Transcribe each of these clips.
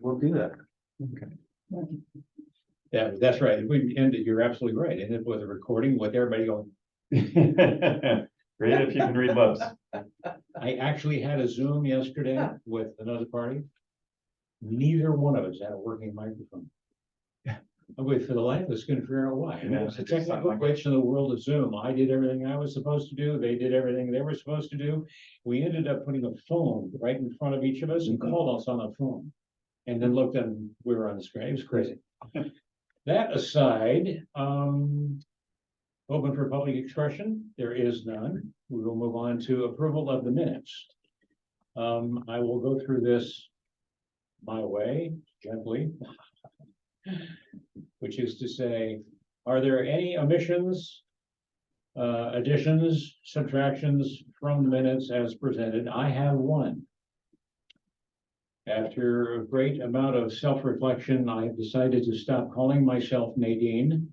we'll do that. Yeah, that's right. If we end it, you're absolutely right. End it with a recording with everybody going. Great if you can read lips. I actually had a Zoom yesterday with another party. Neither one of us had a working microphone. I wait for the life of us couldn't figure out why. And it was a technical glitch in the world of Zoom. I did everything I was supposed to do. They did everything they were supposed to do. We ended up putting a phone right in front of each of us and called us on a phone. And then looked and we were on the screen. It was crazy. That aside, open for public expression. There is none. We will move on to approval of the minutes. I will go through this my way, gently. Which is to say, are there any omissions, additions, subtractions from the minutes as presented? I have one. After a great amount of self-reflection, I have decided to stop calling myself Nadine.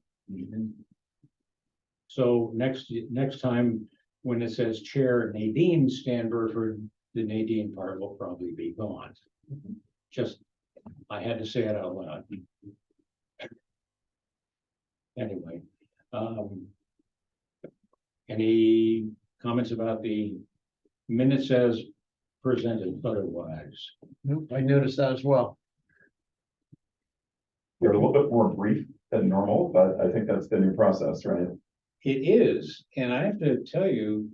So next time when it says Chair Nadine Stanberford, the Nadine part will probably be gone. Just, I had to say it out loud. Anyway, any comments about the minutes as presented otherwise? Nope, I noticed that as well. They're a little bit more brief than normal, but I think that's the new process, right? It is, and I have to tell you,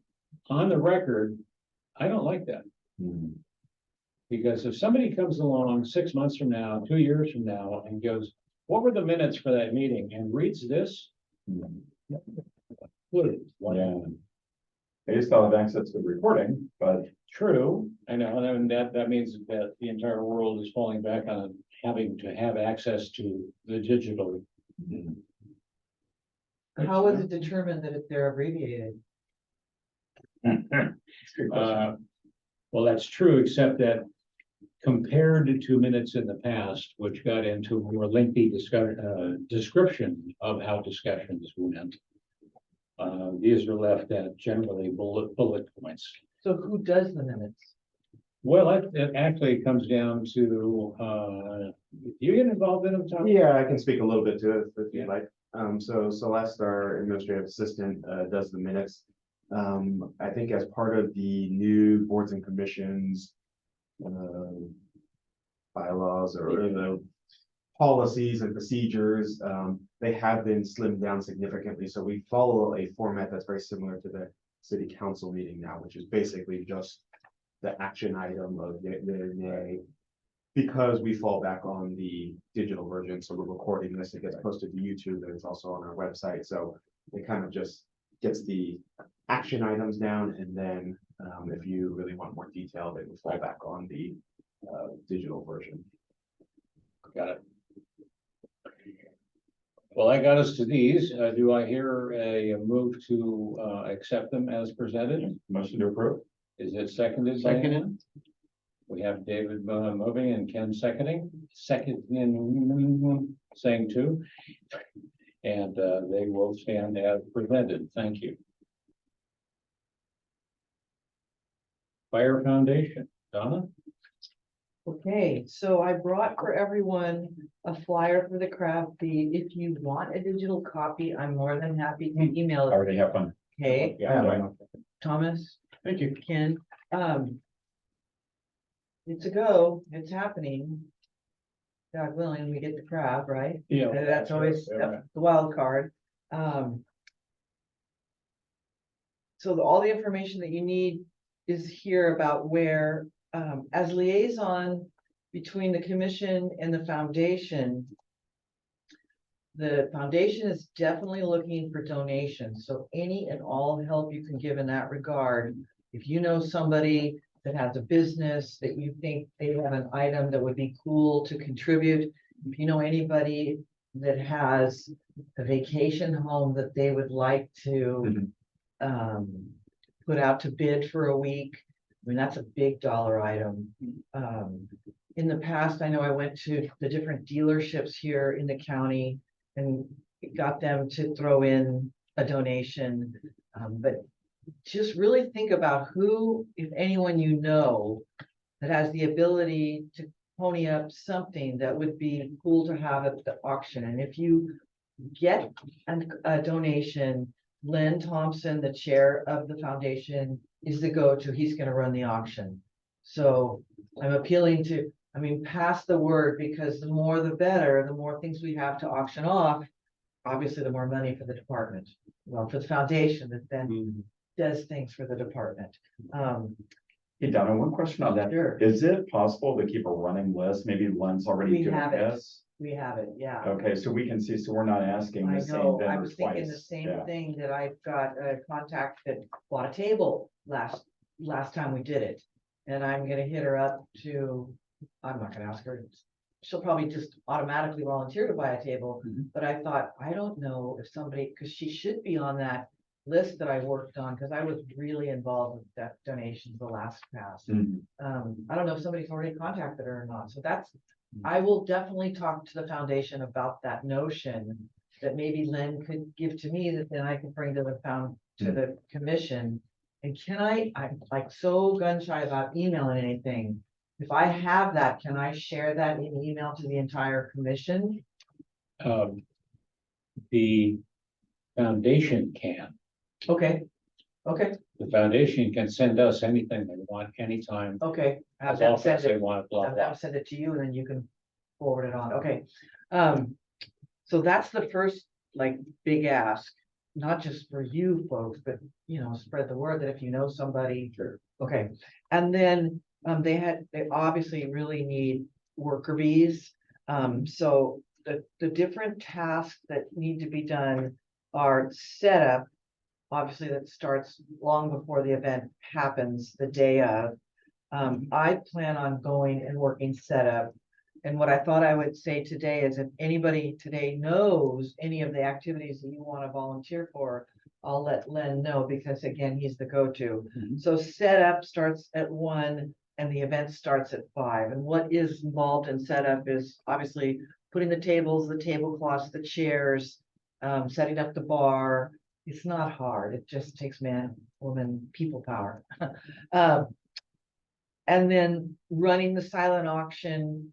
on the record, I don't like that. Because if somebody comes along 6 months from now, 2 years from now, and goes, what were the minutes for that meeting? And reads this. Yeah. They still have access to the recording, but True, I know, and that means that the entire world is falling back on having to have access to the digital. How is it determined that if they're abbreviated? it's a good question. Well, that's true, except that compared to minutes in the past, which got into more lengthy description of how discussions went. These are left at generally bullet points. So who does the minutes? Well, it actually comes down to, you get involved in them, Tom? Yeah, I can speak a little bit to it if Yeah. you'd like. So Celeste, our administrative assistant, does the minutes. I think as part of the new boards and commissions bylaws or the policies and procedures, they have been slimmed down significantly. So we follow a format that's very similar to the city council meeting now, which is basically just the action item of the because we fall back on the digital version. So we're recording this, it gets posted to YouTube, and it's also on our website. So it kind of just gets the action items down, and then if you really want more detail, then we fall back on the digital version. Got it. Well, I got us to these. Do I hear a move to accept them as presented? Motion to approve. Is it seconded? by Seconded. anyone? We have David moving and Ken seconding, saying two. And they will stand as presented. Thank you. Fire Foundation, Donna? Okay, so I brought for everyone a flyer for the craft feed. If you want a digital copy, I'm more than happy to email it. Already have fun. Okay, Yeah. Thomas, Thank you. Ken, it's a go, it's happening. God willing, we get the crab, right? Yeah. That's always the wild card. So all the information that you need is here about where, as liaison between the commission and the foundation is definitely looking for donations. So any and all help you can give in that regard. If you know somebody that has a business that you think they have an item that would be cool to contribute, if you know anybody that has a vacation home that they would like to put out to bid for a week, I mean, that's a big dollar item. In the past, I know I went to the different dealerships here in the county and got them to throw in a donation. But just really think about who, if anyone you know, that has the ability pony up something that would be cool to have at the auction, and if you get a donation, Lynn Thompson, the chair of the foundation, is the go-to. He's gonna run the auction. So I'm appealing to, I mean, pass the word, because the more the better, the more things we have to auction off. Obviously, the more money for the department, well, for the foundation that then does things for the department. Hey, Donna, one question on that. Sure. Is it possible to keep a running list? Maybe Lynn's already We doing have it. this. We have it, yeah. Okay, so we can see, so we're not asking I the same know, I vendor was thinking the twice. same Yeah. thing, that I've got a contact that bought a table last time we did it. And I'm gonna hit her up to, I'm not gonna ask her, she'll probably just automatically volunteer to buy a table. Mhm. But I thought, I don't know if somebody, because she should be on that list that I worked on, because I was really involved with that donation the last pass. Mhm. I don't know if somebody's already contacted her or not, so that's, I will definitely talk to the foundation about that notion. That maybe Lynn could give to me, that then I can bring to the commission. And I'm like so gun shy about emailing anything. If I have that, can I share that in email to the entire commission? The foundation can. Okay, okay, The foundation can send us anything they want anytime, okay. Have as them often send as they it. want, blah, Have them blah. send it to you, and then you can forward it on, okay. So that's the first, like, big ask, not just for you folks, but, spread the word that if you know somebody. Sure. Okay, and then, they obviously really need worker bees. So the different tasks that need to be done are set up. Obviously, that starts long before the event happens, the day of. I plan on going and working setup. And what I thought I would say today is, if anybody today knows any of the activities that you want to volunteer for, I'll let Len know, because again, he's the go-to. Mhm. So setup starts at 1 and the event starts at 5. And what is involved in setup is obviously putting the tables, the tablecloths, the chairs, setting up the bar. It's not hard. It just takes man, woman, people power. And then running the silent auction.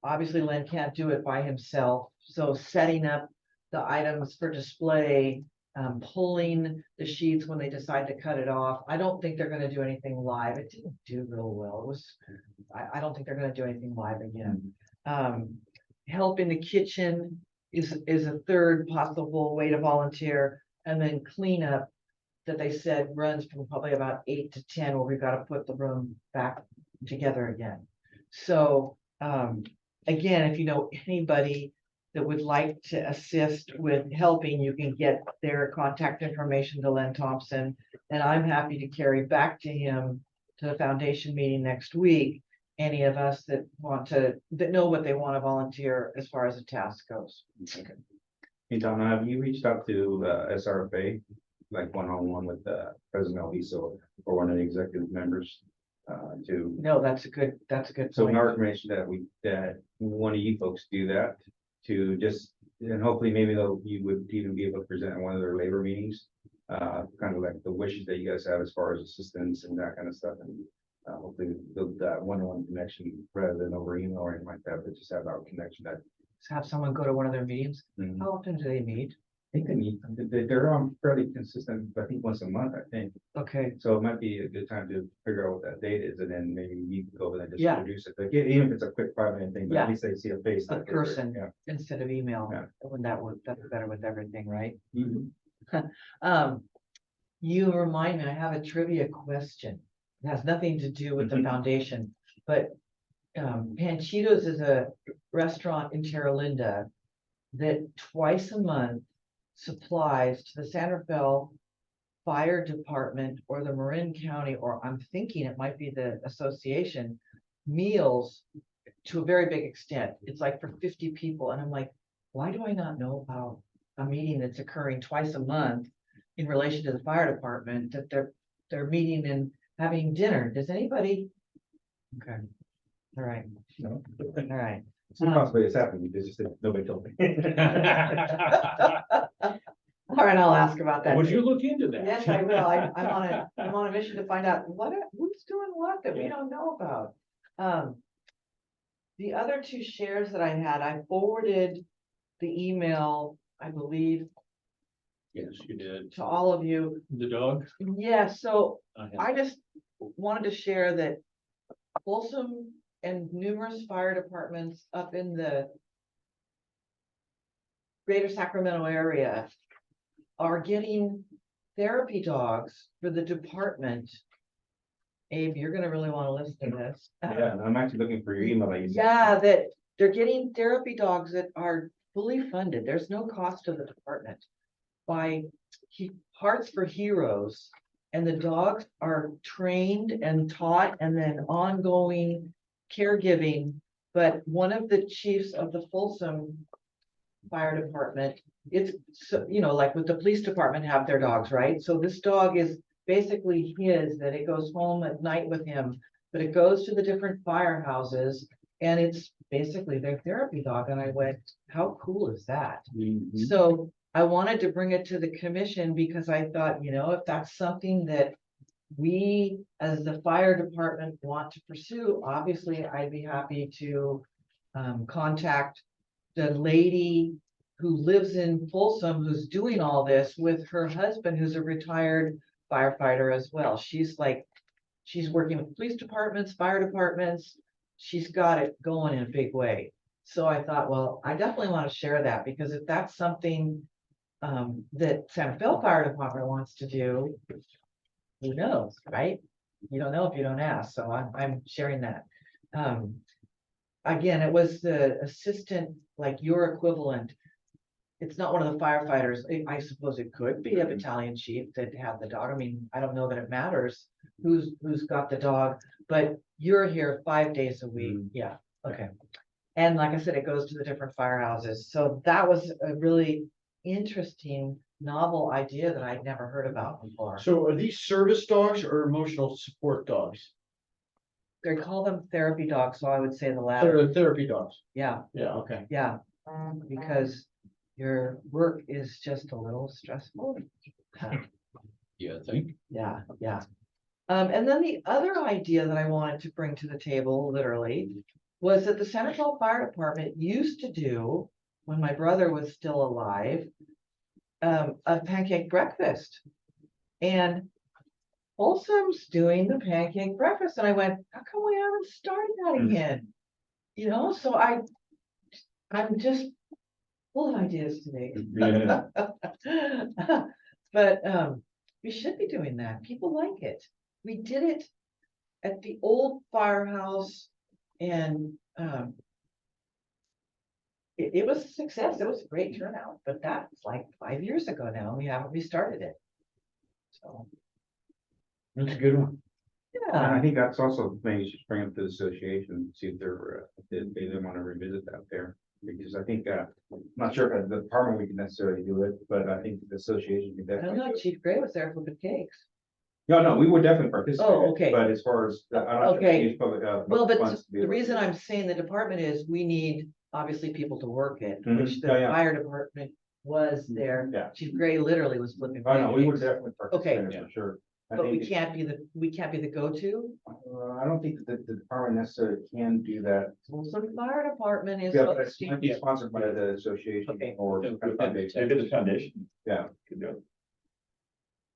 Obviously, Len can't do it by himself, so setting up the items for display, pulling the sheets when they decide to cut it off. I don't think they're gonna do anything live. It didn't do real well. It was, I don't think they're gonna do anything live again. Help in the kitchen is a third possible way to volunteer, and then cleanup that they said runs from probably about 8 to 10, where we've got to put the room back together again. So, again, if you know anybody that would like to assist with helping, you can get their contact information to Len Thompson. And I'm happy to carry back to him to the foundation meeting next week, any of us that know what they want to volunteer as far as the task goes. Hey, Donna, have you reached out to the SRFA, like one-on-one with President Alviso or one of the executive members? No, that's a good So point. my recommendation that one of you folks do that to just, and hopefully maybe you would even be able to present at one of their labor meetings. Kind of like the wishes that you guys have as far as assistance and that kind of stuff, and hopefully build that one-on-one connection rather than over email or anything like that, but just have that connection that. Have someone go to one of their meetings. Mhm. How often do they meet? I think they meet, they're fairly consistent, I think once a month, I think. Okay, So it might be a good time to figure out what that date is, and then maybe you can go over and just Yeah. introduce it, like, even if it's a quick 5-minute thing, but Yeah. at least they see a face. a that they're there. person Yeah. instead of email. Yeah. When that's better with everything, right? Mhm. You remind me, I have a trivia question. It has nothing to do with the foundation, but Panchitos is a restaurant in Terra Linda that twice a month supplies to the San Rafael Fire Department or the Marin County, or I'm thinking it might be the association, meals to a very big extent. It's like for 50 people. And I'm like, why do I not know about a meeting that's occurring twice a month in relation to the fire department, that they're meeting and having dinner? Does anybody? Okay. All right. No. All right. It's a possibility it's happening, it's just that nobody told me. All right, I'll ask about that. Would you look into that? Yes, I will. I'm on a mission to find out who's doing what that we don't know about. The other two shares that I had, I forwarded the email, I believe, Yes, you did. to all of you. The dog? Yeah, so I have- I just wanted to share that Folsom and numerous fire departments up in the greater Sacramento area are getting therapy dogs for the department. Abe, you're gonna really wanna listen to this. Yeah, I'm actually looking for your email that you sent. Yeah, that they're getting therapy dogs that are fully funded. There's no cost to the department. By Hearts for Heroes. And the dogs are trained and taught and then ongoing caregiving. But one of the chiefs of the Folsom Fire Department, it's, you know, like with the police department have their dogs, right? So this dog is basically his, that it goes home at night with him, but it goes to the different firehouses and it's basically their therapy dog. And I went, how cool is that? Mhm. So I wanted to bring it to the commission because I thought, you know, if that's something that we as the fire department want to pursue, obviously I'd be happy to contact the lady who lives in Folsom, who's doing all this with her husband, who's a retired firefighter as well. She's working with police departments, fire departments. She's got it going in a big way. So I thought, well, I definitely want to share that because if that's something that Santa Fe Fire Department wants to do, who knows, right? You don't know if you don't ask, so I'm sharing that. Again, it was the assistant, like your equivalent. It's not one of the firefighters. I suppose it could be a battalion chief that had the dog. I mean, I don't know that it matters who's got the dog, but you're here 5 days a week. Yeah, okay. And like I said, it goes to the different firehouses. So that was a really interesting, novel idea that I'd never heard about before. So are these service dogs or emotional support dogs? They call them therapy dogs, so I would say the latter. They're therapy dogs. Yeah, Yeah, okay. yeah, because your work is just a little stressful. Yeah, I think. Yeah, yeah. And then the other idea that I wanted to bring to the table, literally, was that the Santa Fe Fire Department used to do, when my brother was still alive, a pancake breakfast. And Folsom's doing the pancake breakfast, and I went, how come we haven't started that again? You know, so I'm just full of ideas today. Yeah. But we should be doing that. People like it. We did it at the old firehouse and it was a success. It was a great turnout, but that's like 5 years ago now. And we haven't restarted it. So, That's a good one. And I yeah, think that's also, maybe you should bring up to the association, see if they're, if they want to revisit that there. Because I think, I'm not sure if the department we can necessarily do it, but I think the association can I don't definitely know. do it. Chief Gray was there flipping cakes. No, we would definitely participate. Oh, okay. But as far as, I'm not sure. if Okay. we use public, Well, but funds to be the able to reason do it. I'm saying the department is we need obviously people to work it, Mhm. which the Yeah, yeah. fire department was there. Yeah. Chief Gray literally was flipping. Oh, no, we would pancakes. definitely participate Yeah. for sure. I But we think, can't be the go-to. I don't think that the department necessarily can do that. Some fire department is. Yeah, but it supposed might be to- sponsored by the association Okay. or. Yeah, kind of foundation. Maybe the foundation. Yeah. Could do it.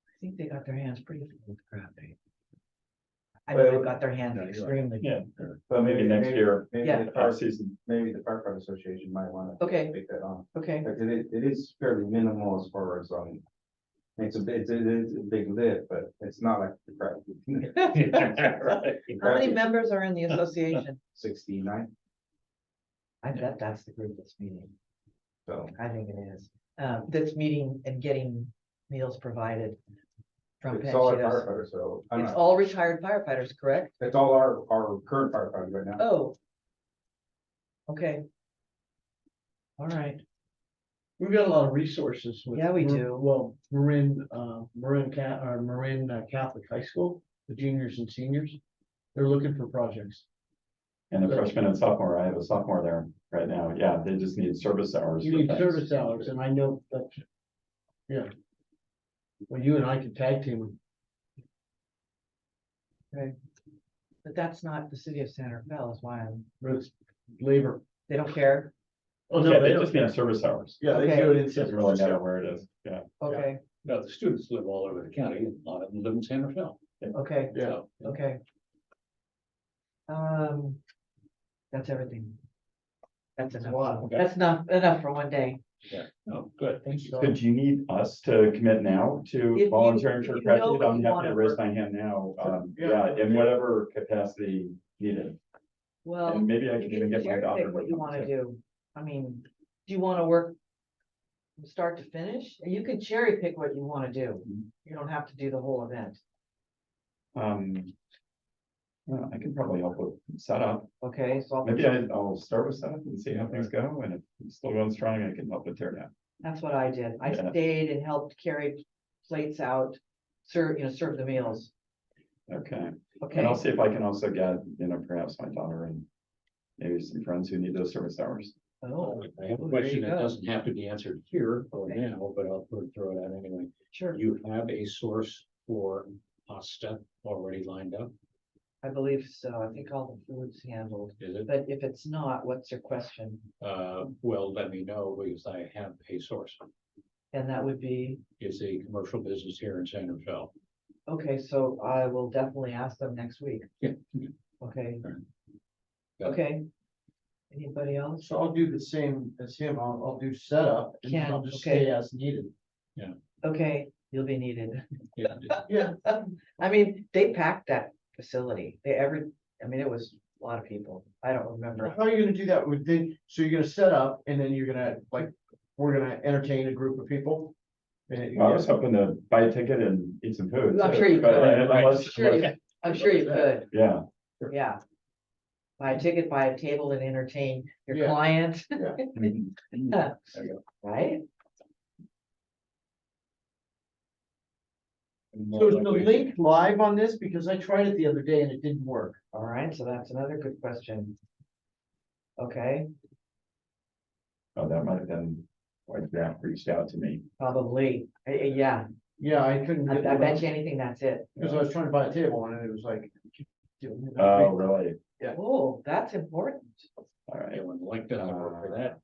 I think they got their hands pretty full with crap. I know they Well, got their hands no, you're right. extremely. Yeah, but maybe next year, Maybe Yeah. the fire, off-season. maybe the firefighter association might want to. Okay. Take that on. Okay, But it is fairly minimal as far as, it's a big lift, but it's not like the crowd. how many members are in the association? 69, I bet that's the group that's meeting. so. I think it is. That's meeting and getting meals provided from It's all our Panchitos. firefighters, so, I'm It's not, all retired firefighters, correct? it's all our current firefighters right now. Oh. Okay. All right. We've got a lot of resources. with Yeah, we do. Well, Marin Catholic High School, the juniors and seniors, they're looking for projects. And the freshman and sophomore, I have a sophomore there right now. Yeah, they just need service hours. You for need things. service hours, and I know that. Yeah. Well, you and I could tag team. But that's not the city of Santa Fe, is why I'm. But it's labor. They don't care? Oh, Yeah, no, they they just don't. need service hours. Yeah, they Okay. do it in. Doesn't really matter where it is, yeah. Okay, Now, the students live all over the county, and a lot of them live in San Rafael. okay, Yeah. So, okay. That's everything. That's enough. Wow. Okay. That's enough for one day. yeah, oh, good, thank you. So- So do you need us to commit now If to you- volunteering for if you know Cratchit? what I'm you happy wanna to raise work- my hand now, Yeah. yeah, in whatever capacity needed. Well. And maybe I you can can even get my cherry daughter. pick What to you come wanna too. do. I mean, do you wanna work? From start to finish? You can cherry pick what you wanna do. You don't have to do the whole event. Well, I can probably help with setup. Okay, so I'll put Maybe some- I'll start with setup and see how things go, and if it's still going strong, I can help with tear down. that's what I did. I Yeah. stayed and helped carry plates out, serve the meals. Okay, Okay, and I'll see if I can also get, perhaps my daughter and maybe some friends who need those service hours. oh, I have a there question you that go. doesn't have to be answered here or Okay. now, but I'll throw it out anyway. Sure, You have a source for pasta already lined up, I believe so. I think all the food's handled, is it? but if it's not, what's your question? Well, let me know because I have a source. And that would be, It's a commercial business here in San Rafael. okay, so I will definitely ask them next week. Yeah. Okay. Alright. Yeah. Okay. Anybody else? So I'll do the same as him. I'll do setup and Ken, I'll just okay. stay as needed. Okay, you'll be needed. Yeah, Yeah. I mean, they packed that facility. It was a lot of people. I don't remember. How are you gonna do that with so you're gonna set up and then you're gonna, we're gonna entertain a group of people? And Well, I was hoping to buy a ticket and eat some food. I'm too, sure you but, could. unless- Sure you- unless- I'm sure you could, Yeah, yeah. Buy a ticket, buy a table and entertain your Yeah. client, mhm. right? So is the link live on this? Because I tried it the other day and it didn't work. All right, so that's another good question. Okay, Oh, that might have been why Grant reached out to me. probably, yeah, Yeah, I couldn't. I bet you anything that's it. Because I was trying to buy a table and it was like. Oh, really? Oh, that's important. All right, Yeah, when the link doesn't work for that.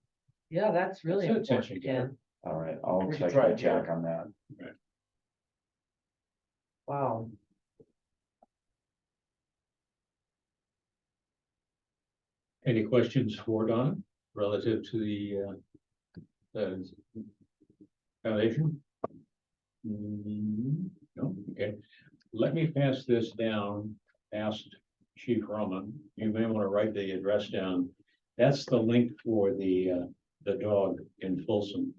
Yeah, that's really That's an important, attention Ken. all right, I'll We can check try with it, yeah. Jack on that. Wow. Any questions for Donna relative to the foundation? No, okay. Let me pass this down, ask Chief Roman. You may want to write the address down. That's the link for the dog in Folsom.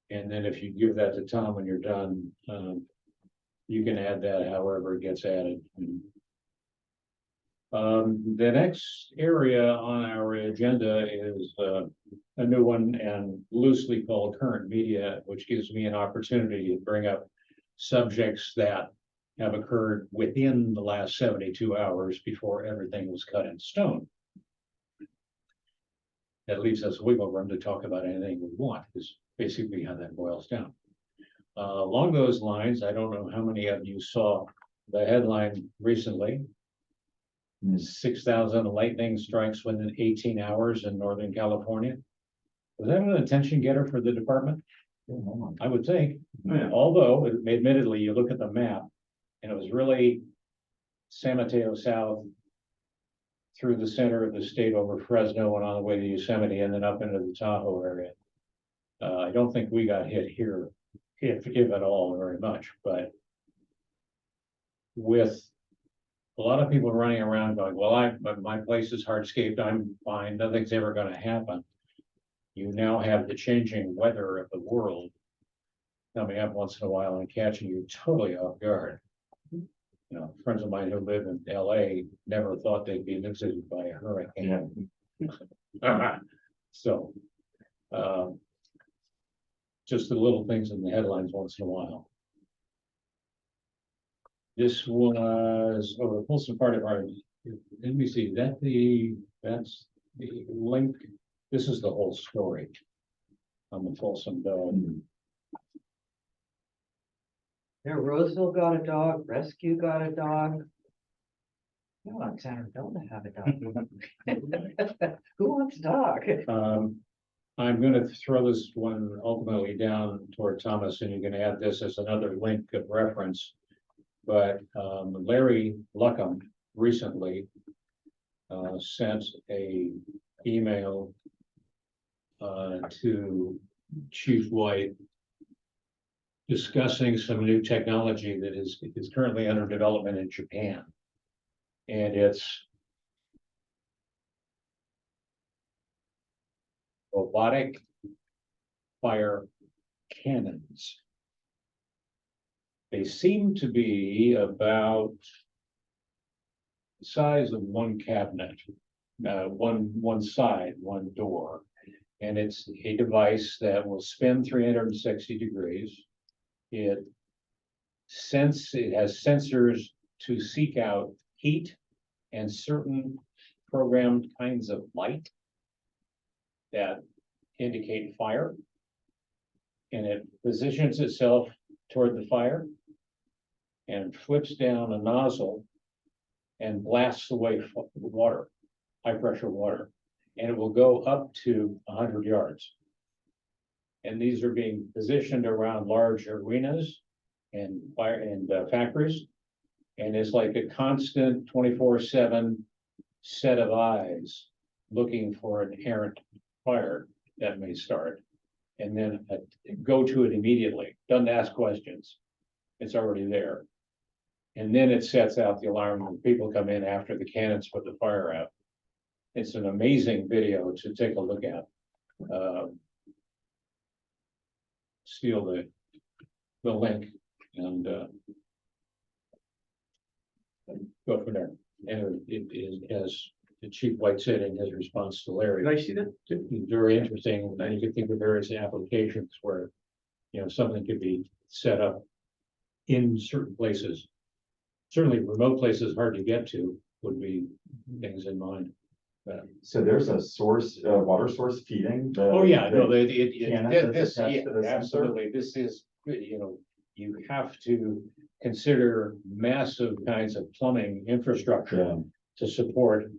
And then if you give that to Tom when you're done, you can add that however it gets added. The next area on our agenda is a new one and loosely called current media, which gives me an opportunity to bring up subjects that have occurred within the last 72 hours before everything was cut in stone. That leaves us wiggle room to talk about anything we want, is basically how that boils down. Along those lines, I don't know how many of you saw the headline recently. 6,000 lightning strikes within 18 hours in Northern California. Was that an attention getter for the department? I would think, Yeah. although admittedly, you look at the map and it was really San Mateo South through the center of the state over Fresno and on the way to Yosemite and then up into the Tahoe area. I don't think we got hit here, if at all, very much, but with a lot of people running around going, well, but my place is hardscaped, I'm fine, nothing's ever gonna happen. You now have the changing weather of the world coming up once in a while and catching you totally off guard. You know, friends of mine who live in LA never thought they'd be visited by a hurricane. Yeah, So, just the little things in the headlines once in a while. This was, the Folsom Fire Department, let me see, that's the link, this is the whole story on the Folsom dog. Yeah, Roseville got a dog, Rescue got a dog. I want Sangerville to have a dog. Who wants to talk? I'm gonna throw this one ultimately down toward Thomas, and you can add this as another link of reference. But, Larry Luckham recently sent a email to Chief White discussing some new technology that is currently under development in Japan. And it's robotic fire cannons. They seem to be about the size of one cabinet, one side, one door. And it's a device that will spin 360 degrees. It has sensors to seek out heat and certain programmed kinds of light that indicate fire. And it positions itself toward the fire and flips down a nozzle and blasts away water, high pressure water, and it will go up to 100 yards. And these are being positioned around large arenas and factories. And it's like a constant 24/7 set of eyes looking for an errant fire that may start. And then go to it immediately, doesn't ask questions. It's already there. And then it sets out the alarm when people come in after the cannons put the fire out. It's an amazing video to take a look at. Steal the link and go from there. And it is, as the Chief White said in his response to Larry. Did I see that? Very interesting, and you could think of various applications where, something could be set up in certain places. Certainly remote places hard to get to would be things in mind. So there's a source, water source feeding. Oh, yeah, no, cannon that's this, attached to the sensor? absolutely, this is, you have to consider massive kinds of plumbing infrastructure Yeah, to support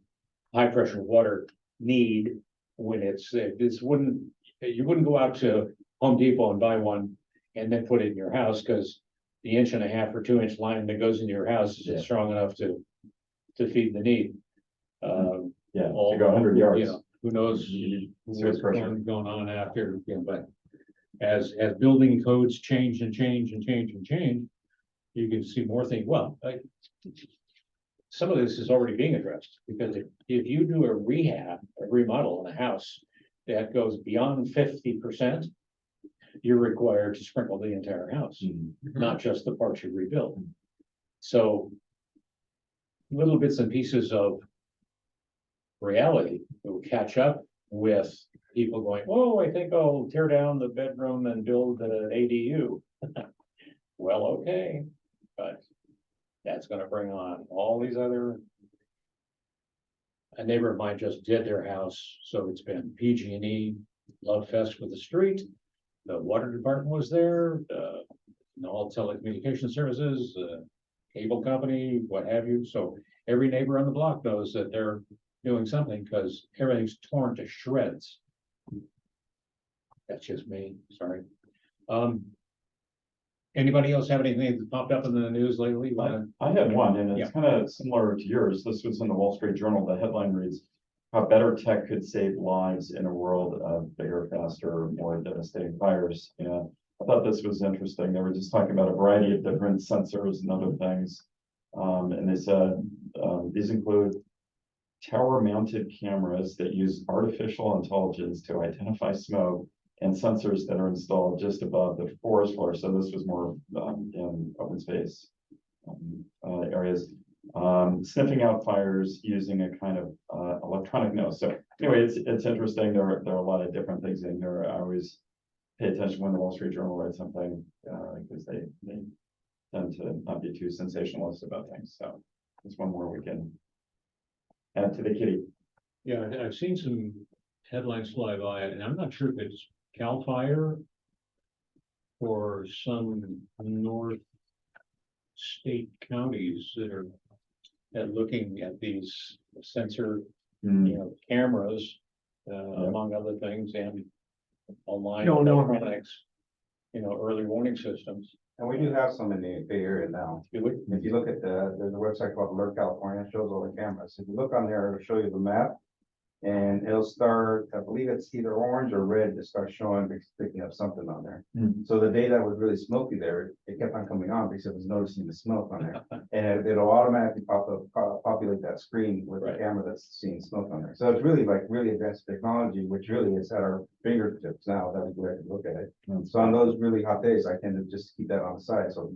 high pressure water need when you wouldn't go out to Home Depot and buy one and then put it in your house, because the 1.5 or 2 inch line that goes into your house Yeah. isn't strong enough to feed the need. yeah, All- to go 100 yards. Who knows Surface what's pressure. going on after, but as building codes change and change and change and change, you can see more things. Well, some of this is already being addressed, because if you do a remodel in a house that goes beyond 50%, you're required to sprinkle the entire house, Mhm. not just the parts you rebuild. So little bits and pieces of reality will catch up with people going, oh, I think I'll tear down the bedroom and build an ADU. Well, okay, but that's gonna bring on all these other. A neighbor of mine just did their house, so it's been PG&E love fest with the street. The water department was there, all telecommunication services, cable company, what have you. So every neighbor on the block knows that they're doing something, because everything's torn to shreds. That's just me, sorry. Anybody else have anything that popped up in the news lately? I had one, and it's kind of similar to yours. This was in the Wall Street Journal. The headline reads, "How better tech could save lives in a world of bigger, faster, more devastating fires." And I thought this was interesting. They were just talking about a variety of different sensors and other things. And they said, these include tower-mounted cameras that use artificial intelligence to identify smoke, and sensors that are installed just above the forest floor. So this was more in open space areas. Sniffing out fires using a kind of electronic nose. So anyway, it's interesting. There are a lot of different things in here. I always pay attention when the Wall Street Journal writes something, because they tend to not be too sensationalist about things. So it's one more we can add to the kitty. Yeah, I've seen some headlines fly by, and I'm not sure if it's CAL FIRE or some north state counties that are at looking at these sensor, Hmm. cameras, among other things, and online No. electronics, early warning systems. And we do have some in the Bay Area now. Do we? If you look at there's a website called Alert California, it shows all the cameras. If you look on there, it'll show you the map. And it'll start, I believe it's either orange or red to start showing, picking up something on there. Hmm. So the day that was really smoky there, it kept on coming on because it was noticing the smoke on there. And it'll automatically populate that screen with the Right. camera that's seeing smoke on there. So it's really like really advanced technology, which really is at our fingertips now that we can look at it. So on those really hot days, I tend to just keep that on the side, so.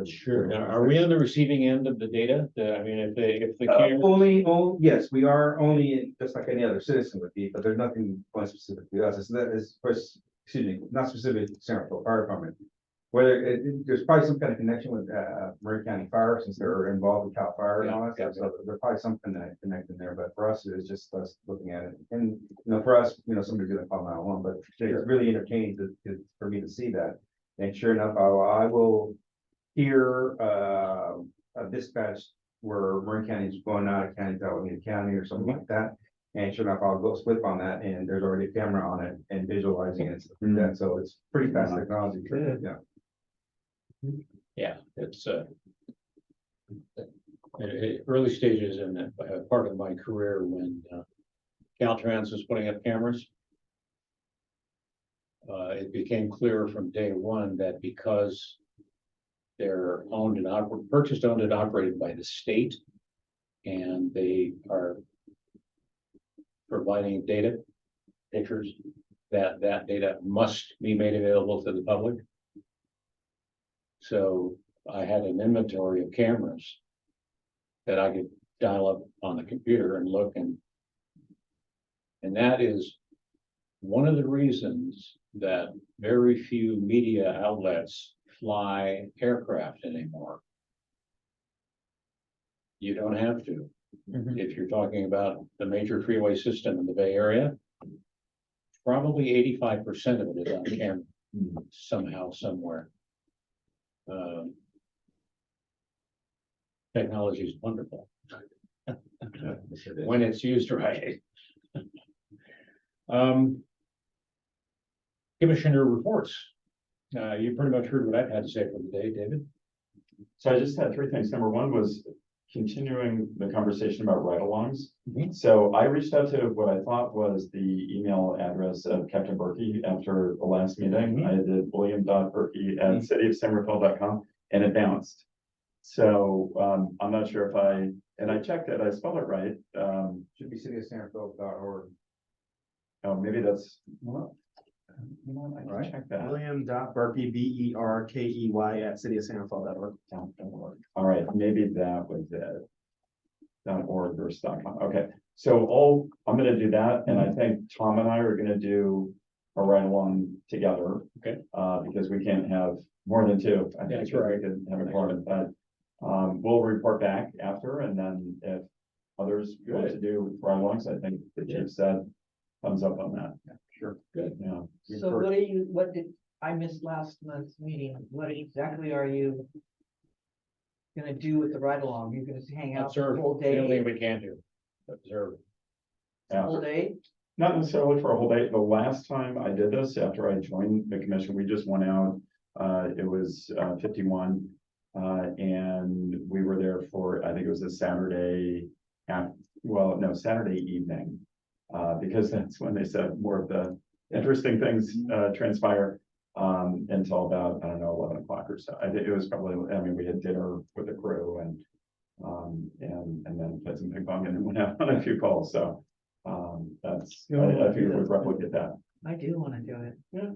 Sure. Now, are we on the receiving end of the data? I mean, if the camera, Yes, we are only, just like any other citizen would be, but there's nothing point specific to us. Excuse me, not specific to San Rafael Fire Department. Whether there's probably some kind of connection with Marin County Fire, since they're involved with Cal Fire and all that stuff. So there's probably something that connected there, but for us, it's just us looking at it. And, for us, somebody's gonna call 911, but it's really entertaining for me to see that. And sure enough, I will hear a dispatch where Marin County is going out of county to Alameda County or something like that. And sure enough, I'll go flip on that and there's already a camera on it and visualizing it and stuff like that. So it's pretty fast technology. Yeah. yeah, it's early stages in that part of my career when Caltrans was putting up cameras. It became clear from day one that because they're purchased, owned, and operated by the state, and they are providing data, pictures, that data must be made available to the public. So I had an inventory of cameras that I could dial up on the computer and look, and that is one of the reasons that very few media outlets fly aircraft anymore. You don't have to. If you're talking about the major freeway system in the Bay Area, probably 85% of it is on camera somehow, somewhere. Technology is wonderful when it's used right. Commissioner reports. You pretty much heard what I've had to say for the day, David. So I just had three things. Number one was continuing the conversation about ride-alongs. Mhm. So I reached out to what I thought was the email address of Captain Berkey after the last meeting. Mhm. I did william.berkey@cityofsanrafael.com and it bounced. So I'm not sure if and I checked it, I spelled it right. Should be cityofsanrafael.org. Oh, maybe that's, well, you know, I Right. can check that. William.Berkey, BERKEY@cityofsanrafael.org. All right, maybe that was it. .org or .com. Okay, so I'm gonna do that, and I think Tom and I are gonna do a ride along together. Okay. Because we can't have more than two. I think That's we right. could have a quorum, but we'll report back after, and then if others want to do ride alongs, I think the chief said thumbs up on that. Sure. Good, yeah. So what did, I missed last month's meeting, what exactly are you gonna do with the ride along? You're gonna hang out the Observe, whole the only thing day, we can do, observe. Yeah. whole day? Not necessarily for a whole day. The last time I did this, after I joined the commission, we just went out. It was 51. And we were there for, I think it was a Saturday, Saturday evening. Because that's when they said more of the interesting things transpire. Until about, I don't know, 11 o'clock or so. I think it was probably, we had dinner with the crew and then played some ping pong and then went out on a few calls. So I figured we'd replicate that. I do wanna do it. Yeah.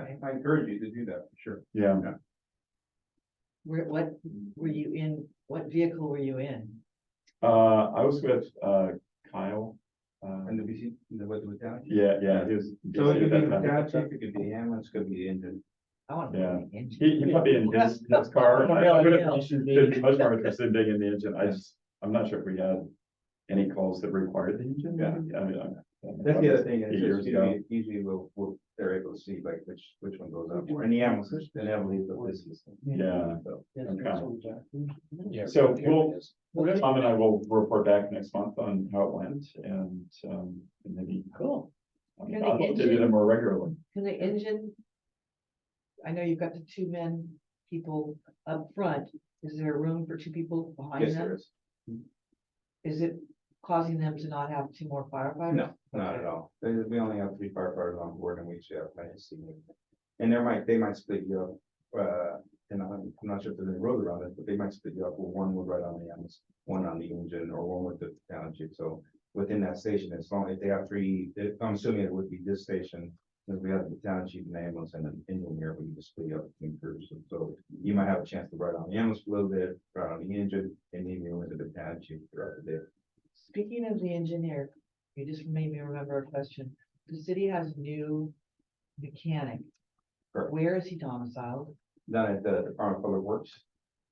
I encourage you to do that, for sure. Yeah. What were you in, what vehicle were you in? I was with Kyle. And the BC, with that. Yeah, he was. So it could be that time. without chief, it could be the ambulance, could be the engine. I wanna. Yeah. be in the He put me in his car. Oh, I really? would Yeah. have been much more interested in digging the engine. I'm not sure if we had any calls that required the engine. Yeah. That's the other thing, is 8 years ago. usually they're able to see like which one goes up more, and the animals, and I believe that this is. Yeah. So, Yeah. So Here we'll, it is. Tom and I will report back next month on how it went and maybe. Cool. I And mean, the I'd love to do them more regularly. Can the engine? I know you've got the two men, people up front. Is there room for two people behind yes, there them? is. Is it causing them to not have two more firefighters? No, not at all. We only have 3 firefighters on board and we should have plenty of seating. And they might split you up, and I'm not sure if there's any road around it, but they might split you up, where one would ride on the ambulance, one on the engine, or one with the township. So within that station, as long as they have 3, I'm assuming it would be this station, because we have the township and ambulance and an engineer, we can just split you up between crews. So you might have a chance to ride on the ambulance a little bit, ride on the engine, and then you into the township throughout the day. Speaking of the engineer, you just made me remember a question. The city has a new mechanic. Correct. Where is he domiciled? Done at the Department of Public Works.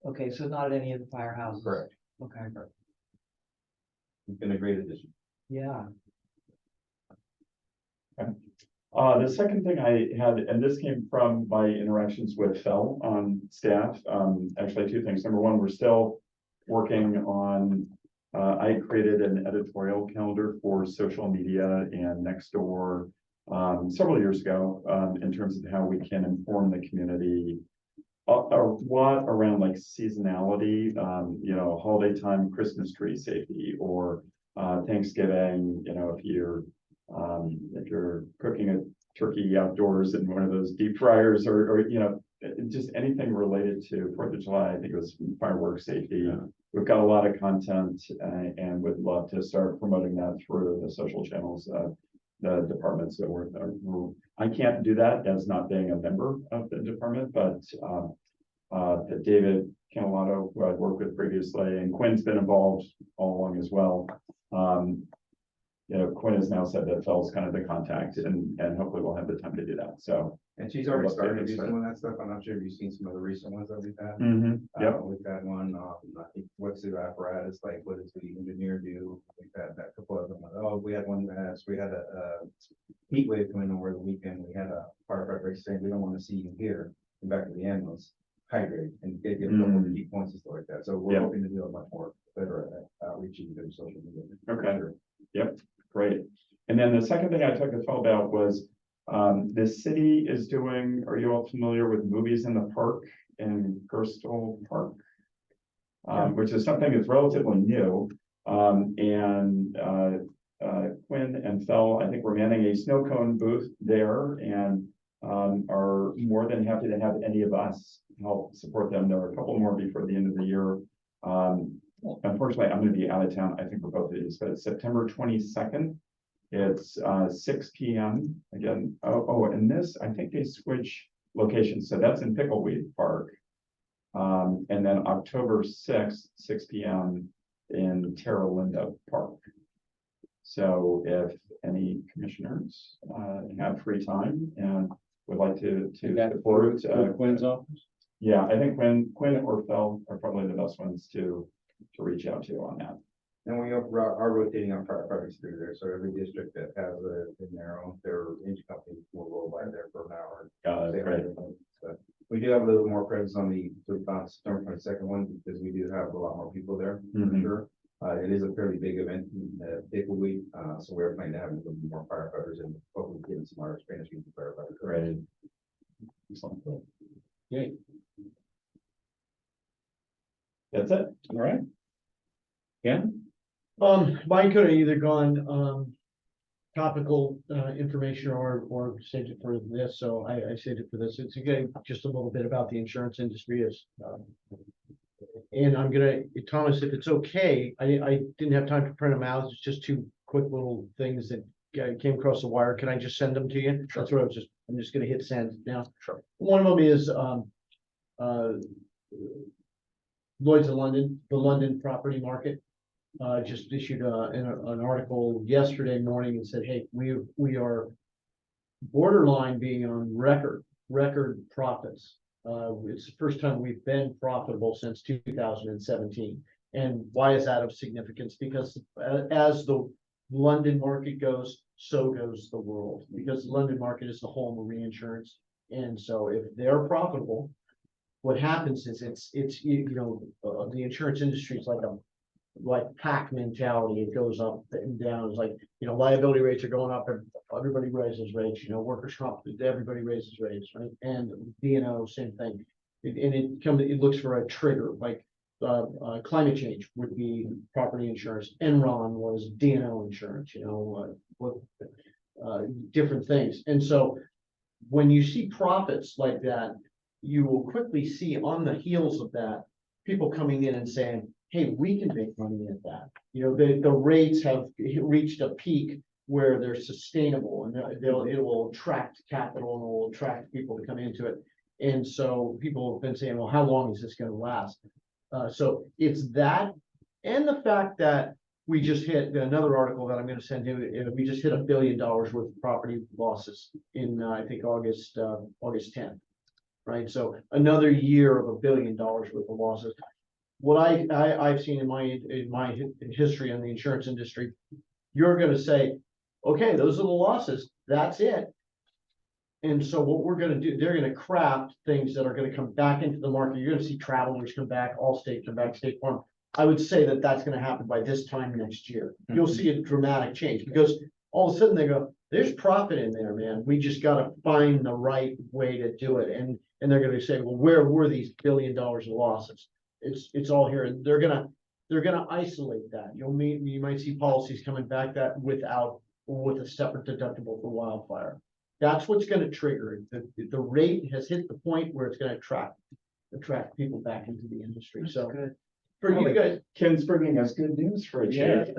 Okay, so not at any of the firehouses? Correct. Okay, It's been a great addition. yeah. The second thing I had, and this came from my interactions with Phil on staff, actually 2 things. Number one, we're still working on, I created an editorial calendar for social media and Nextdoor several years ago, in terms of how we can inform the community a lot around like seasonality, holiday time, Christmas tree safety, or Thanksgiving, if you're cooking a turkey outdoors in one of those deep fryers, or just anything related to 4th of July. I think it was fireworks safety. Yeah. We've got a lot of content, and would love to start promoting that through the social channels. The departments that I can't do that as not being a member of the department, but David Canelato, who I've worked with previously, and Quinn's been involved all along as well. Quinn has now said that Phil's kind of the contact, and hopefully we'll have the time to do that. So. And she's already Love to started to get do started. some of that stuff. I'm not sure if you've seen some of the recent ones that we've had. Yep. We've had one, I think, what's the apparatus, like, what does the engineer do? We've had that couple of them. Oh, we had one, we had a heat wave coming over the weekend. We had a firefighter saying, we don't want to see you here, and back to the ambulance, hydrate and get a couple of key points and stuff like that. So we're Yeah. hoping to do a much more better at outreaching to social media. Okay. Sure. Great. And then the second thing I talked to Phil about was, the city is doing, are you all familiar with Movies in the Park in Gerstle Park? Which is something that's relatively new. Quinn and Phil, I think we're manning a snow cone booth there, and are more than happy to have any of us help support them. There are a couple more before the end of the year. Unfortunately, I'm gonna be out of town, I think, for both of these, but it's September 22nd. It's 6 p.m. again. And this, I think they switch locations, so that's in Pickleweed Park. And then October 6th, 6 p.m. in Terra Linda Park. So if any commissioners have free time and would like to support, Quinn's office? yeah, I think Quinn or Phil are probably the best ones to reach out to on that. And we are rotating our firefighters through there, so every district that has their engine company will go by there for an hour. Say hi Great. to them. But we do have a little more presence on the September 22nd one, because we do have a lot more people there, for Mhm. sure. It is a fairly big event in Pickleweed, so we're planning to have a little more firefighters and hopefully getting some more Spanish speaking firefighters. Great. Excellent. Great. That's it. All right. Yeah. Mine could have either gone, topical, information or saved it for this, so I saved it for this. It's again, just a little bit about the insurance industry is. And I'm gonna, Thomas, if it's okay, I didn't have time to print them out. It's just 2 quick little things that came across the wire. Can I just send them to you? That's what I'm just gonna hit send now. Sure. One of them is, Lloyd's of London, the London property market. Just issued an article yesterday morning and said, hey, we are borderline being on record profits. It's the first time we've been profitable since 2017. And why is that of significance? Because as the London market goes, so goes the world, because the London market is the home of reinsurance. And so if they're profitable, what happens is the insurance industry is like pack mentality. It goes up and down. It's like, liability rates are going up and everybody raises rates, workers' comp, everybody raises rates, right? And D&O, same thing. It looks for a trigger, like climate change would be property insurance. Enron was D&O insurance, different things. And so when you see profits like that, you will quickly see on the heels of that, people coming in and saying, hey, we can make money at that. The rates have reached a peak where they're sustainable, and it will attract capital and it will attract people to come into it. And so people have been saying, well, how long is this going to last? So it's that, and the fact that we just hit another article that I'm going to send you. We just hit $1 billion worth of property losses in, I think, August 10th. Right. So another year of $1 billion worth of losses. What I've seen in my history in the insurance industry, you're going to say, okay, those are the losses. That's it. And so what we're going to do, they're going to craft things that are going to come back into the market. You're going to see Travelers come back, Allstate come back, State Farm. I would say that that's going to happen by this time next year. You'll see a dramatic change, because all of a sudden they go, there's profit in there, man. We just got to find the right way to do it. And they're going to say, well, where were these $1 billion of losses? It's all here. And they're going to isolate that. You might see policies coming back with a separate deductible for wildfire. That's what's going to trigger it. The rate has hit the point where it's going to attract people back into the industry. So Good. for you guys, Ken's bringing us good news for a change.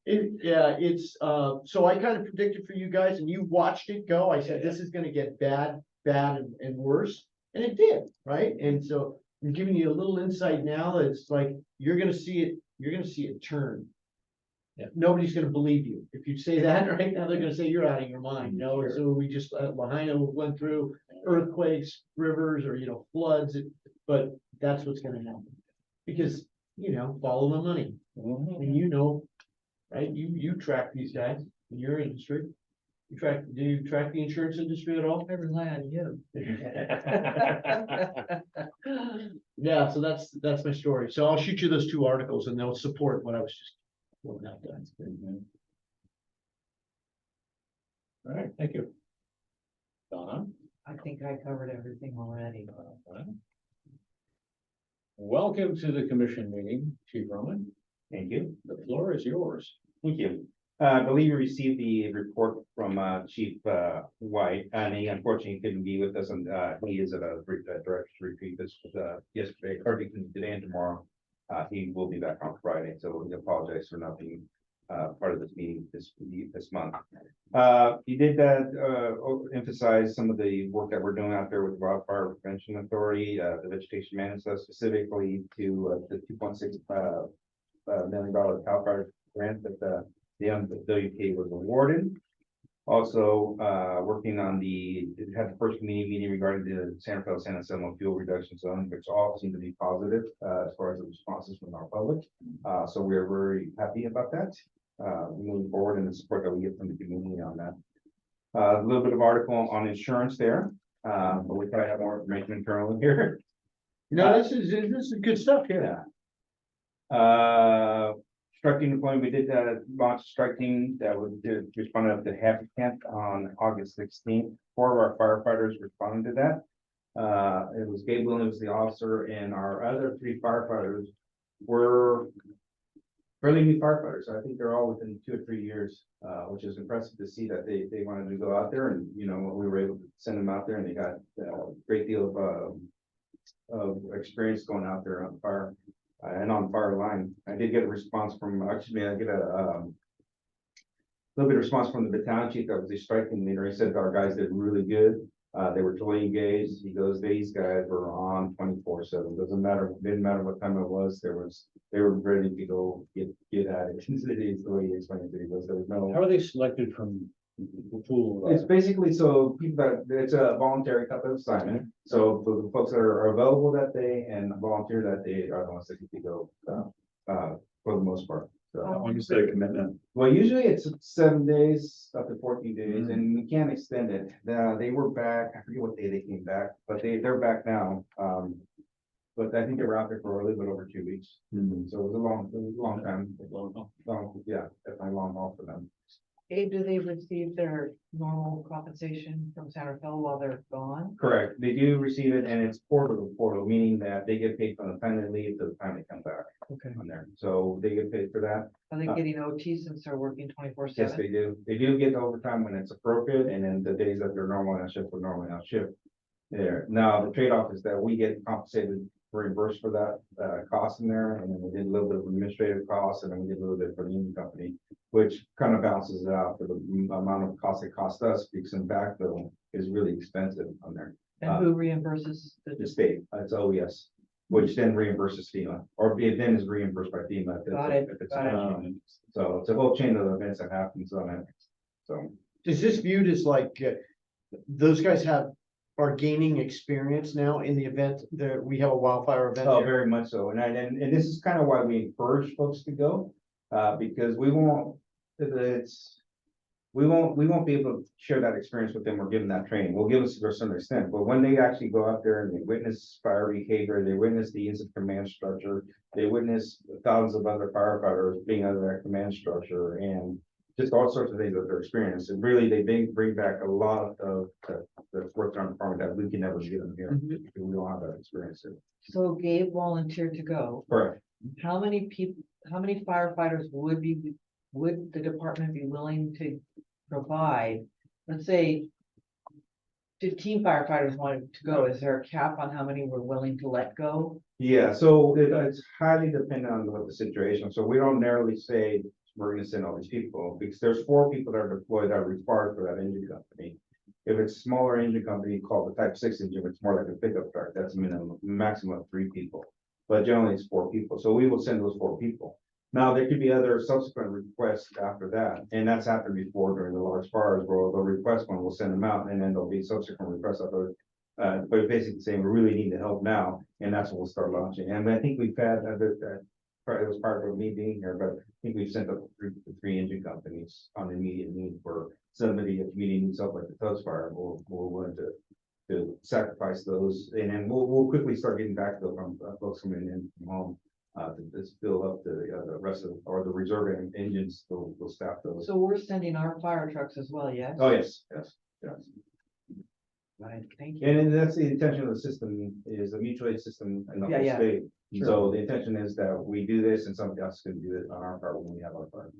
It's so I kind of predicted for you guys, and you watched it go. I said this is going to get bad and worse, and it did, right? And so I'm giving you a little insight now that it's like you're going to see it turn. Yeah. Nobody's going to believe you if you say that right now. They're going to say you're out of your mind. So we just Lahaina went through earthquakes, rivers, or floods, but that's what's going to happen, because follow the money. And right? You track these guys in your industry. Do you track the insurance industry at all? I rely on you. Yeah, so that's my story. So I'll shoot you those two articles and they'll support what I was just quoting out there. All right, thank you. Donna? I think I covered everything already. Welcome to the commission meeting, Chief Roman. Thank you. The floor is yours. Thank you. I believe you received the report from Chief White, and he unfortunately couldn't be with us, and he is at a director's retreat yesterday, or today and tomorrow. He will be back on Friday, so we apologize for not being part of this meeting this month. He did emphasize some of the work that we're doing out there with Wildfire Prevention Authority, the vegetation management, specifically to the $2.6 million CAL FIRE grant that the WPA was awarded. Also, working on had the first community meeting regarding the San Rafael San Anselmo fuel reduction zone, which all seem to be positive as far as the responses from our public. So we are very happy about that. Moving forward, and the support that we get from the community on that. A little bit of article on insurance there, but we probably have more information internally here. This is good stuff here. Strike team deployment, we did launch a strike team that responded up to Happy Camp on August 16th. 4 of our firefighters responded to that. It was Gabe Williams, the officer, and our other 3 firefighters were fairly new firefighters. I think they're all within 2 or 3 years, which is impressive to see that they wanted to go out there, and we were able to send them out there, and they got a great deal of experience going out there on fire. And on fire line, I did get a response from, I get a little bit of response from the battalion chief that was the striking leader. He said our guys did really good. They were totally engaged. He goes, these guys were on 24/7. Didn't matter what time it was. They were ready to go get at it. Is the way he explained it. He goes, there was no. How are they selected from the pool? It's basically so people it's a voluntary type of assignment. So for the folks that are available that day and volunteer that day are the ones that get to go for the most part. How long is the commitment? Well, usually it's 7 days, up to 14 days, and we can't extend it. They were back, I forget what day they came back, but they're back now. But I think they were out there for a little bit over 2 weeks. Mhm. So it was a long time, yeah, definitely a long haul for them. Abe, do they receive their normal compensation from San Rafael while they're gone? Correct, they do receive it, and it's portal, meaning that they get paid from the time they leave to the time they come back Okay. on there. So they get paid for that. Are they getting OT since they're working 24/7? Yes, they do. They do get overtime when it's appropriate, and then the days that they're normally on shift, are normally on shift. There, now, the trade-off is that we get compensated, reimbursed for that, cost in there, and then we did a little bit of administrative costs, and then we did a little bit for the union company, which kind of balances it out for the amount of cost it cost us, because in backfill is really expensive on there. And who reimburses The the, state, it's OES, which then reimburses FEMA, or it then is reimbursed by FEMA. if it's- Got it, if it's got it. So it's a whole chain of events that happens on it, so. Is this viewed as like, those guys are gaining experience now in the event that we have a wildfire event? Oh, there? very much so. And this is kind of why we encourage folks to go, because we won't be able to share that experience with them or give them that training. We'll give us to a certain extent, but when they actually go out there and they witness fire behavior, they witness the incident command structure, they witness thousands of other firefighters being under that command structure and just all sorts of things that they're experiencing. And really, they bring back a lot of the work on the department that we can never get them here, Mhm. because we don't have that experience. so Gabe volunteered to go. Correct. How many people, how many firefighters would the department be willing to provide? Let's say 15 firefighters wanted to go. Is there a cap on how many we're willing to let go? Yeah, so it's highly dependent on what the situation, so we don't narrowly say we're gonna send all these people, because there's 4 people that are deployed that are required for that engine company. If it's a smaller engine company called the Type 6 engine, it's more like a pickup truck, that's a maximum of 3 people. But generally it's 4 people, so we will send those 4 people. Now, there could be other subsequent requests after that, and that's happened before during the large fires, where they'll request one, we'll send them out, and then there'll be subsequent requests after. But basically saying we really need the help now, and that's when we'll start launching. And I think we've had, it was part of me being here, but I think we've sent up 3 engine companies on immediate need for somebody, if community needs help like the Tubbs Fire, we're willing to sacrifice those, and then we'll quickly start getting back to from folks coming in from home. To just fill up the rest of, or the reserve engines, we'll staff those. So we're sending our fire trucks as well, yes? Oh, yes. Right, thank you. And that's the intention of the system, is a mutual aid system in the Yeah, whole yeah. state. So the intention is that we do this and somebody else can do it on our part when we have our part.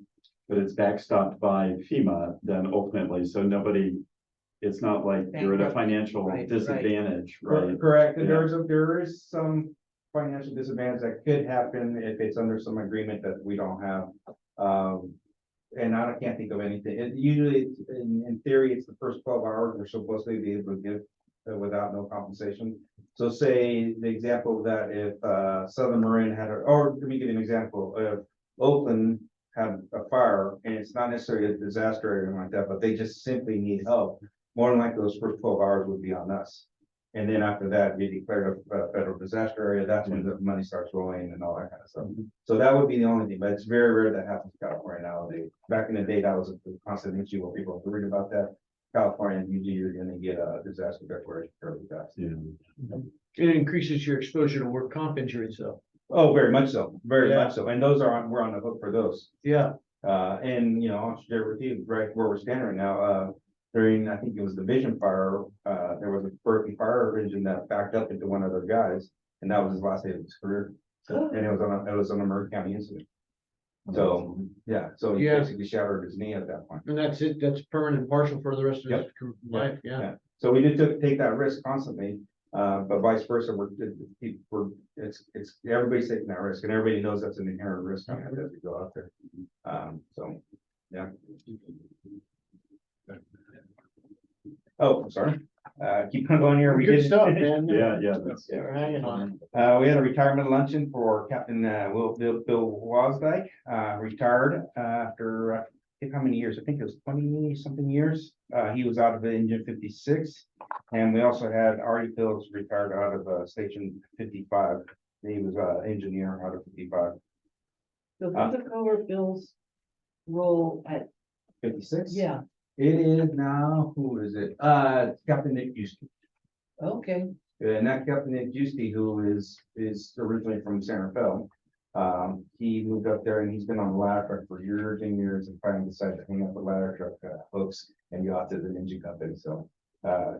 But it's backstopped by FEMA then ultimately, so nobody, it's not like you're at a Bankrupt. financial Right, right. disadvantage, right? Correct, and Yeah. there is some financial disadvantage that could happen if it's under some agreement that we don't have. And I can't think of anything. Usually, in theory, it's the first 12 hours we're supposed to be able to give without no compensation. So say the example of that, if Southern Marin had, or let me give you an example, if Oakland had a fire and it's not necessarily a disaster or anything like that, but they just simply need help, more than likely those first 12 hours would be on us. And then after that, we declare a federal disaster area, that's when the money starts rolling and all that kind of stuff. So that would be the only thing, but it's very rare that happens in California nowadays. Back in the day, that was a constant issue where people were worried about that. California, usually you're gonna get a disaster declaration fairly fast. Yeah. It increases your exposure to work comp injuries though. Oh, very much so, very Yeah. much so, and those are we're on the hook for those. Yeah, And you know, I'll share with you, right where we're standing right now, during, I think it was the Vision Fire, there was a Berkeley fire engine that backed up into one of their guys, and that was his last day of his career. So, and it was on a Murray County incident. So, yeah, so he Yeah. basically shattered his knee at that point. and that's it, that's permanent and partial for the rest of his Yep. life, yeah. So we did take that risk constantly, but vice versa, everybody's taking that risk, and everybody knows that's an inherent risk on it as we go out there. So, yeah. Oh, I'm sorry. Keep on going here. We Good did stuff, man. Yeah, that's. We're hanging on. We had a retirement luncheon for Captain Bill Wasdike, retired after I think how many years? I think it was 20 something years. He was out of the Engine 56, and we also had Artie Phillips retired out of Station 55. He was an engineer out of 55. So who took over Bill's role at, 56? yeah, It is now, who is it? Captain Nick Houston. okay, And that Captain Nick Houston, who is originally from San Rafael. He moved up there and he's been on the ladder truck for years and years and finally decided to hang up the ladder truck hooks and yachts at the Ninja Company. So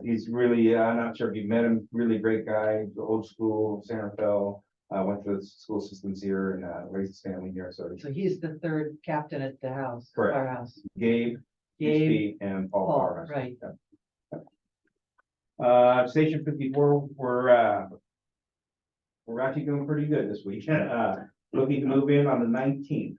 he's really, I'm not sure if you met him, really great guy, old school, San Rafael. Went to the school systems here and raised his family here. So so he's the third captain at the house, Correct. firehouse. Gabe, Gabe, Houston, and Paul. Paul, Farmer. right. Station 54, we're actually doing pretty good this week. Looking to move in on the 19th.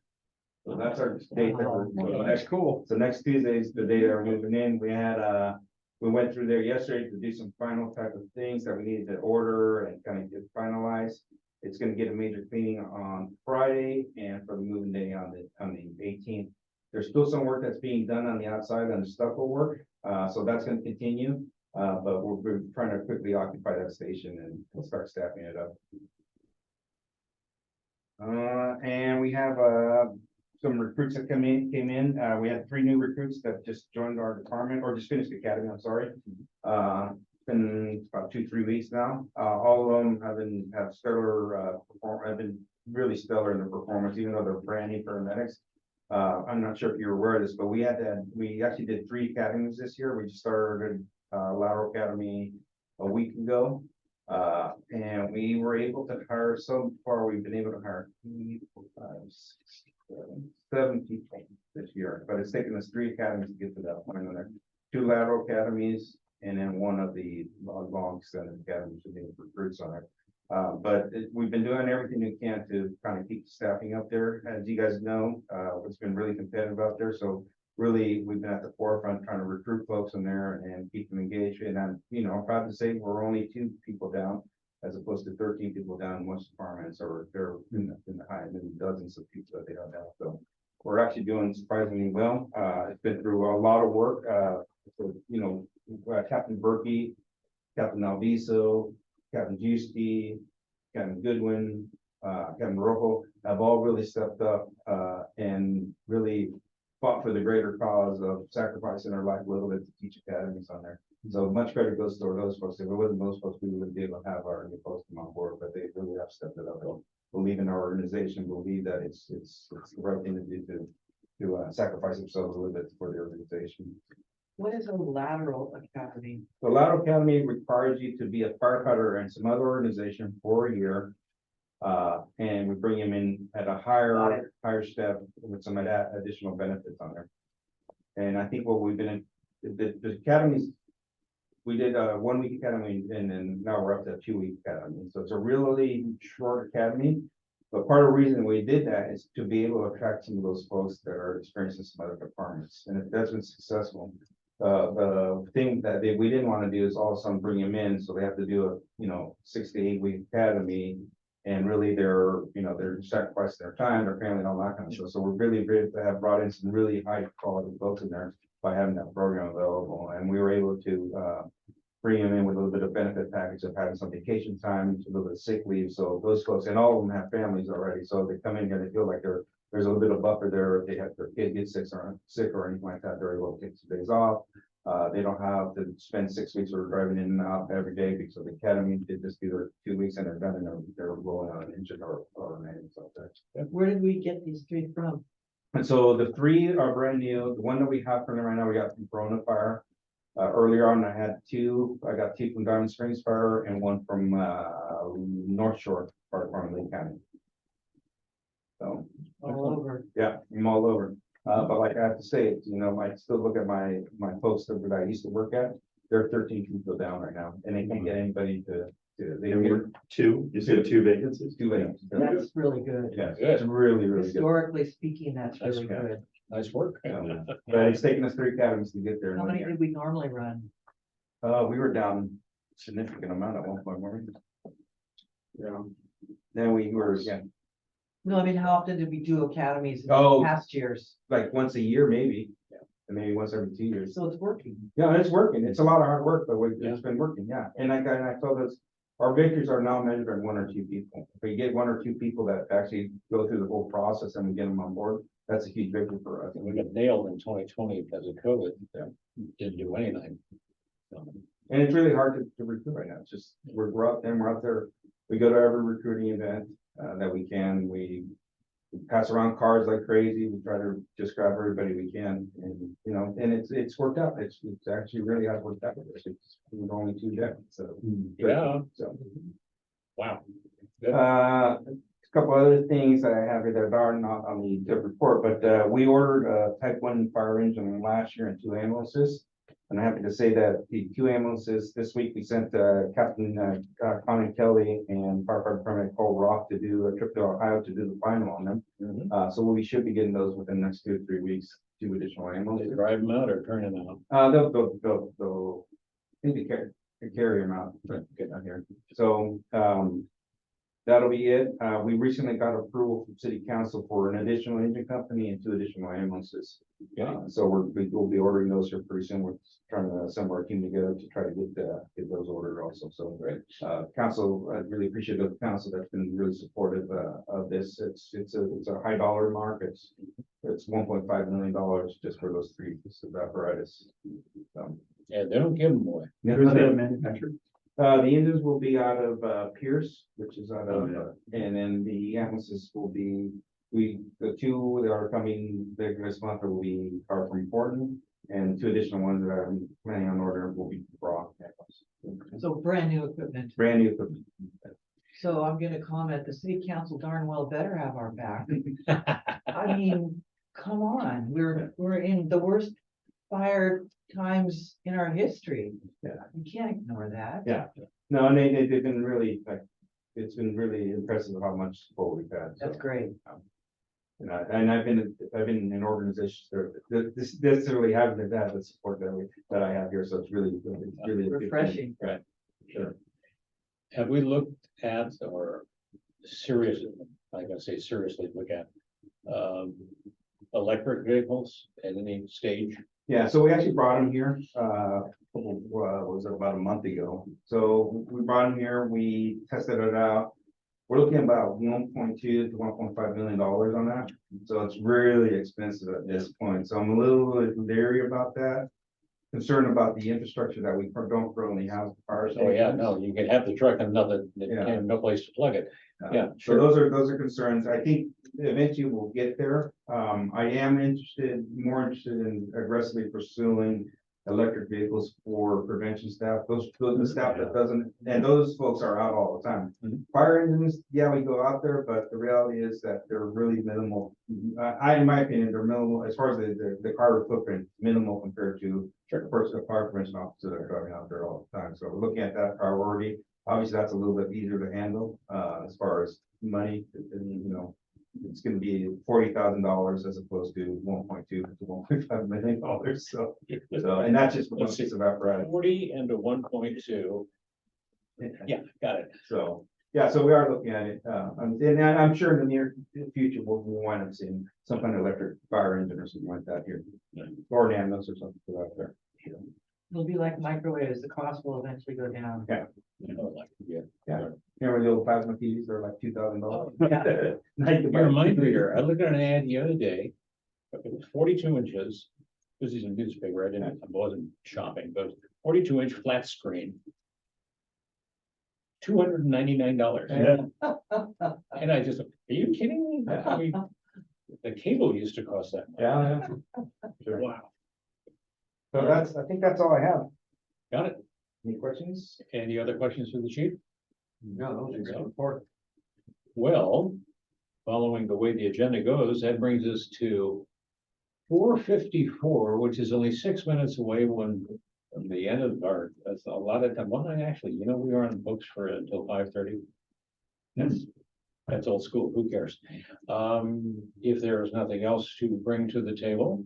So that's our date that we're. Wow. That's cool. So next Tuesday is the day that we're moving in. We went through there yesterday to do some final type of things that we needed to order and kind of get finalized. It's gonna get a major cleaning on Friday and for the moving day on the 18th. There's still some work that's being done on the outside on the stucco work, so that's gonna continue. But we're trying to quickly occupy that station and we'll start staffing it up. And we have, some recruits that came in. We had 3 new recruits that just joined our department or just finished the academy, I'm sorry. Been about 2-3 weeks now. All of them have stellar, have been really stellar in their performance, even though they're brand new paramedics. I'm not sure if you're aware of this, but we actually did 3 academies this year. We just started Lateral Academy a week ago. And we were able to hire, so far, we've been able to hire 7 people this year, but it's taken us 3 academies to get to that point. And there 2 lateral academies and then 1 of the long extended academies to be recruits on it. We've been doing everything we can to kind of keep the staffing up there. As you guys know, it's been really competitive out there. So really, we've been at the forefront trying to recruit folks in there and keep them engaged. And I'm proud to say we're only 2 people down as opposed to 13 people down in most departments, or they're in the high in dozens of people that they have now. So we're actually doing surprisingly well. It's been through a lot of work. Captain Berkey, Captain Alviso, Captain Giusti, Captain Goodwin, Captain Rojo have all really stepped up and really fought for the greater cause of sacrificing their life a little bit to teach academies on there. So much credit goes to those folks. If it wasn't those folks, we wouldn't be able to have our new folks come on board, but they really have stepped it up. They'll believe in our organization, believe that it's the right thing to do to sacrifice themselves a little bit for the organization. What is a lateral academy? The Lateral Academy requires you to be a firefighter in some other organization for a year. And we bring him in at a higher step with some of that additional benefits on there. And I think what we've been in, the academies, we did a 1-week academy and then now we're up to a 2-week academy. So it's a really short academy. But part of the reason we did that is to be able to attract some of those folks that are experiencing some other departments. And if that's been successful, the thing that we didn't want to do is all of a sudden bring them in. So they have to do a 6 to 8 week academy. And really they're sacrificing their time, their family, and all that kind of stuff. So we're really great to have brought in some really high quality folks in there by having that program available. And we were able to bring them in with a little bit of benefit package of having some vacation time, a little bit of sick leave. So those folks, and all of them have families already. So they come in here, they feel like there's a little bit of buffer there. If they have their kid get sick or anything like that, they're able to take some days off. They don't have to spend 6 weeks or driving in and out every day because of the academy. They just do their 2 weeks and they're done and they're rolling on an engine or anything like that. Where did we get these 3 from? And so the 3 are brand new. The one that we have from them right now, we got from Corona Fire. Earlier on, I got 2 from Diamond Springs Fire and 1 from North Shore Fire Department, Lee County. So All over. yeah, I'm all over. But like I have to say, I still look at my post that I used to work at. There are 13 people down right now, and they can't get anybody they don't get 2, you said 2 vacancies? 2 vacancies. That's really good. Yeah, it's really, really good. Historically speaking, that's That's really good. good. Nice work. But it's taken us 3 academies to get there. in How 1 many year. did we normally run? We were down a significant amount at one point, weren't we? Yeah. Then we were, No, I mean, how often did we do academies in Oh. past years? like once a year, maybe. And maybe once every 2 years. So it's working. Yeah, it's working. It's a lot of hard work, but it's Yeah. been working, yeah. And I told us, our victories are now measured in 1 or 2 people. If we get 1 or 2 people that actually go through the whole process and we get them on board, that's a huge victory for us. We got nailed in 2020 because of COVID. Didn't do anything. And it's really hard to recruit right now. It's just, we're out there, we're out there. We go to every recruiting event that we can. We pass around cards like crazy. We try to just grab everybody we can. And, you know, and it's worked out. It's actually really has worked out. We're only 2 dead, so. Yeah. So, Wow. Good. a couple other things that I have here that are not on the report, but we ordered a type 1 fire engine last year and 2 ambulances. And I'm happy to say that the 2 ambulances this week, we sent Captain Connie Kelly and firefighter permit Cole Rock to do a trip to Ohio to do the final on them. Mhm. So we should be getting those within the next 2 to 3 weeks, 2 additional They ambulances. drive them out or turn them out? They'll, I think they carry them out. Get out here. So, that'll be it. We recently got approval from city council for an additional engine company and 2 additional ambulances. Okay. So we'll be ordering those here pretty soon. We're trying to assemble our team together to try to get those ordered also. So, council, I really appreciate the council that's been really supportive, of this. It's a high dollar mark. It's $1.5 million just for those 3 pieces of apparatus. Yeah, they don't give them away. manufactured? The engines will be out of Pierce, which is out of, and then the ambulances will be, the 2 that are coming later this month are from Portland, and 2 additional ones that I'm planning on ordering will be Brock. So brand new equipment. Brand new equipment. So I'm gonna comment, the city council darn well better have our back. I mean, come on, we're in the worst fire times in our history. Yeah. You can't ignore that. Yeah. No, and they've been really, like, it's been really impressive how much support we've had. So, That's great. and I've been in organizations that this necessarily haven't had the support that I have here, so it's really a good thing. Refreshing. Right, sure. Have we looked at or seriously, I gotta say seriously, look at electric vehicles at any stage? Yeah, so we actually brought them here, was it about a month ago? So we brought them here, we tested it out. We're looking at about 1.2 to 1.5 million dollars on that. So it's really expensive at this point. So I'm a little bit leery about that. Concerned about the infrastructure that we don't currently have. Oh, yeah, no, you can have the truck and nothing, Yeah. no place to plug it. Yeah, So sure. those are concerns. I think eventually we'll get there. I am more interested in aggressively pursuing electric vehicles for prevention staff. Those the staff that doesn't, and those folks are out all the time. Mhm. Fire engines, yeah, we go out there, but the reality is that they're really minimal. In my opinion, they're minimal as far as the carbon footprint, minimal compared to Sure. a fire prevention officer that are driving out there all the time. So we're looking at that priority. Obviously, that's a little bit easier to handle, as far as money, and, you know, it's gonna be $40,000 as opposed to 1.2 to 1.5 million dollars, so, and that's just one piece of apparatus. 40 and a 1.2. Yeah, got it. So, yeah, so we are looking at it, and I'm sure in the near future, we'll wind up seeing some kind of electric fire engine or something like that here. Yeah. Or an ambulance or something for that there. It'll be like microwaves, the cost will eventually go down. You know, like, yeah. Remember the old plasma TVs, they're like $2,000. Yeah. Now you can buy You're a mind a reader. I looked at an ad the other day. It was 42 inches. This is a newspaper. I wasn't shopping, but 42-inch flat screen. $299. Yeah. And I just, are you kidding me? I mean, the cable used to cost that much. Yeah. Sure. Wow, So I think that's all I have. got it. Any questions? Any other questions for the chief? No, Thanks. report. Well, following the way the agenda goes, that brings us to 4:54, which is only 6 minutes away from the end of our, that's a lot of time. Well, actually, you know, we are on the books for until 5:30. That's old school. Who cares? If there is nothing else to bring to the table,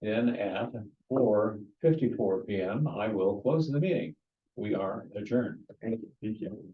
then at 4:54 PM, I will close the meeting. We are adjourned. Thank you.